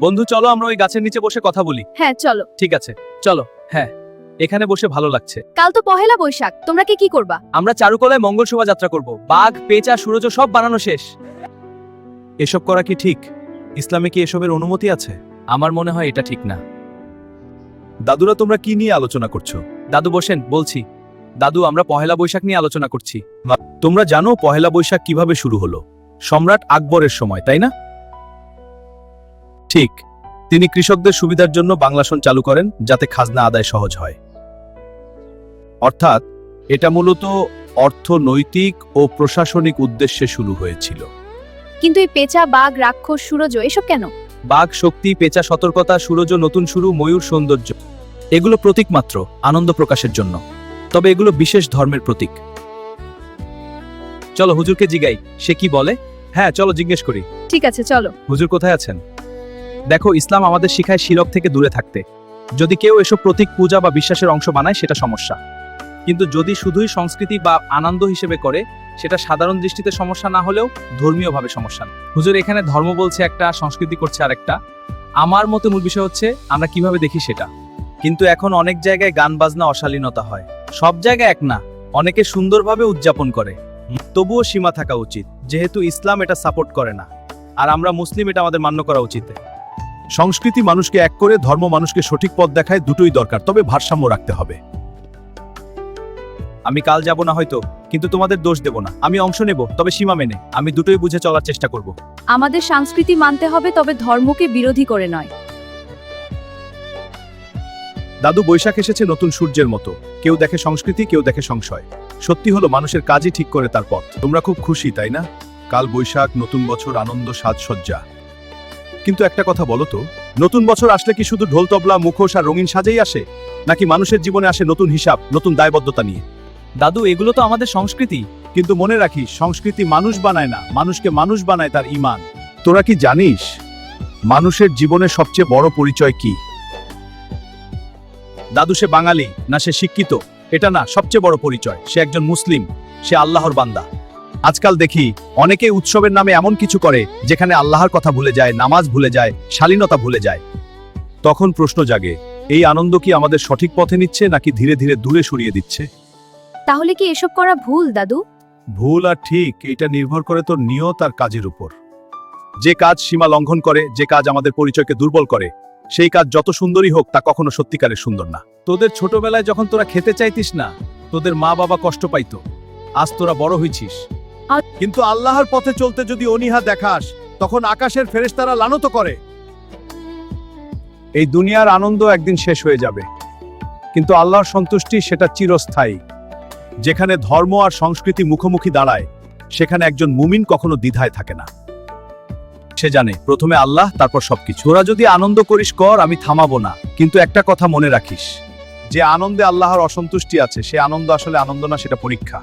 বন্ধু চলো আমরা ওই গাছের নিচে বসে কথা বলি। হ্যাঁ চলো। ঠিক আছে চলো। হ্যাঁ, এখানে বসে ভালো লাগছে। কাল তো পহেলা বৈশাখ, তোমরা কি করবা? আমরা চারুকলায় মঙ্গল শোভাযাত্রা করব। বাঘ, পেঁচা, সুরজ সব বানানো শেষ। এসব করা কি ঠিক? ইসলামে কি এসবের অনুমতি আছে? আমার মনে হয় এটা ঠিক না। দাদুরা, তোমরা কি নিয়ে আলোচনা করছো? দাদু বসেন, বলছি। দাদু, আমরা পহেলা বৈশাখ নিয়ে আলোচনা করছি। তোমরা জানো পহেলা বৈশাখ কিভাবে শুরু হলো? সম্রাট আকবরের সময়, তাই না? ঠিক। তিনি কৃষকদের সুবিধার জন্য বাংলাসন চালু করেন, যাতে খাজনা আদায় সহজ হয়। অর্থাৎ এটা মূলত অর্থনৈতিক ও প্রশাসনিক উদ্দেশ্যে শুরু হয়েছিল। কিন্তু এই পেঁচা, বাঘ, রাক্ষস, সূরজ এসব কেন? বাঘ শক্তি, পেঁচা সতর্কতা, সুরজ নতুন শুরু, ময়ূর সৌন্দর্য। এগুলো প্রতীক মাত্র, আনন্দ প্রকাশের জন্য। তবে এগুলো বিশেষ ধর্মের প্রতীক। চলো হুজুরকে জিগাই, সে কি বলে। হ্যাঁ চলো জিজ্ঞেস করি। ঠিক আছে চলো। হুজুর কোথায় আছেন? দেখো, ইসলাম আমাদের শিখায় শিরক থেকে দূরে থাকতে। যদি কেউ এসব প্রতীক পূজা বা বিশ্বাসের অংশ বানায়, সেটা সমস্যা। কিন্তু যদি শুধুই সংস্কৃতি বা আনন্দ হিসেবে করে, সেটা সাধারণ দৃষ্টিতে সমস্যা না হলেও ধর্মীয়ভাবে সমস্যা না। হুজুর, এখানে ধর্ম বলছে একটা, সংস্কৃতি করছে আরেকটা। আমার মতে মূল বিষয় হচ্ছে আমরা কিভাবে দেখি সেটা। কিন্তু এখন অনেক জায়গায় গান বাজনা অশালীনতা হয়। সব জায়গায় এক না, অনেকে সুন্দরভাবে উদযাপন করে। তবুও সীমা থাকা উচিত, যেহেতু ইসলাম এটা সাপোর্ট করে না, আর আমরা মুসলিম, এটা আমাদের মান্য করা উচিত। সংস্কৃতি মানুষকে এক করে, ধর্ম মানুষকে সঠিক পথ দেখায়। দুটোই দরকার, তবে ভারসাম্য রাখতে হবে। আমি কাল যাব না হয়তো, কিন্তু তোমাদের দোষ দেব না। আমি অংশ নেব, তবে সীমা মেনে। আমি দুটোই বুঝে চলার চেষ্টা করব। আমাদের সংস্কৃতি মানতে হবে, তবে ধর্মকে বিরোধী করে নয়। দাদু, বৈশাখ এসেছে নতুন সূর্যের মতো। কেউ দেখে সংস্কৃতি, কেউ দেখে সংশয়। সত্যি হলো মানুষের কাজই ঠিক করে তার পথ। তোমরা খুব খুশি, তাই না? কাল বৈশাখ, নতুন বছর, আনন্দ, সাজসজ্জা। কিন্তু একটা কথা বলো তো, নতুন বছর আসলে কি শুধু ঢোল তবলা, মুখোশ আর রঙিন সাজেই আসে, নাকি মানুষের জীবনে আসে নতুন হিসাব, নতুন দায়বদ্ধতা নিয়ে? দাদু, এগুলো তো আমাদের সংস্কৃতি। কিন্তু মনে রাখিস, সংস্কৃতি মানুষ বানায় না, মানুষকে মানুষ বানায় তার ঈমান। তোরা কি জানিস মানুষের জীবনে সবচেয়ে বড় পরিচয় কি? দাদু, সে বাঙালি না সে শিক্ষিত, এটা না সবচেয়ে বড় পরিচয়। সে একজন মুসলিম, সে আল্লাহর বান্দা। আজকাল দেখি অনেকে উৎসবের নামে এমন কিছু করে যেখানে আল্লাহর কথা ভুলে যায়, নামাজ ভুলে যায়, শালীনতা ভুলে যায়। তখন প্রশ্ন জাগে, এই আনন্দ কি আমাদের সঠিক পথে নিচ্ছে, নাকি ধীরে ধীরে দূরে সরিয়ে দিচ্ছে? তাহলে কি এসব করা ভুল দাদু? ভুল আর ঠিক এটা নির্ভর করে তোর নিয়ত আর কাজের উপর। যে কাজ সীমা লঙ্ঘন করে, যে কাজ আমাদের পরিচয়কে দুর্বল করে, সেই কাজ যত সুন্দরই হোক, তা কখনো সত্যিকারের সুন্দর না। তোদের ছোটবেলায় যখন তোরা খেতে চাইতিস না, তোদের মা বাবা কষ্ট পাইতো। আজ তোরা বড় হইছিস, কিন্তু আল্লাহর পথে চলতে যদি অনীহা দেখাস, তখন আকাশের ফেরেশতারা লানত করে। এই দুনিয়ার আনন্দ একদিন শেষ হয়ে যাবে, কিন্তু আল্লাহর সন্তুষ্টি সেটা চিরস্থায়ী। যেখানে ধর্ম আর সংস্কৃতি মুখোমুখি দাঁড়ায়, সেখানে একজন মুমিন কখনো দ্বিধায় থাকে না। সে জানে প্রথমে আল্লাহ, তারপর সবকিছু। তোরা যদি আনন্দ করিস কর, আমি থামাবো না। কিন্তু একটা কথা মনে রাখিস, যে আনন্দে আল্লাহর অসন্তুষ্টি আছে, সে আনন্দ আসলে আনন্দ না, সেটা পরীক্ষা।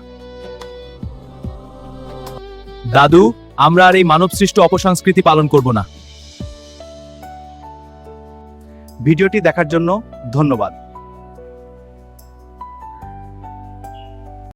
দাদু, আমরা আর এই মানবসৃষ্ট অপসংস্কৃতি পালন করব না। ভিডিওটি দেখার জন্য ধন্যবাদ।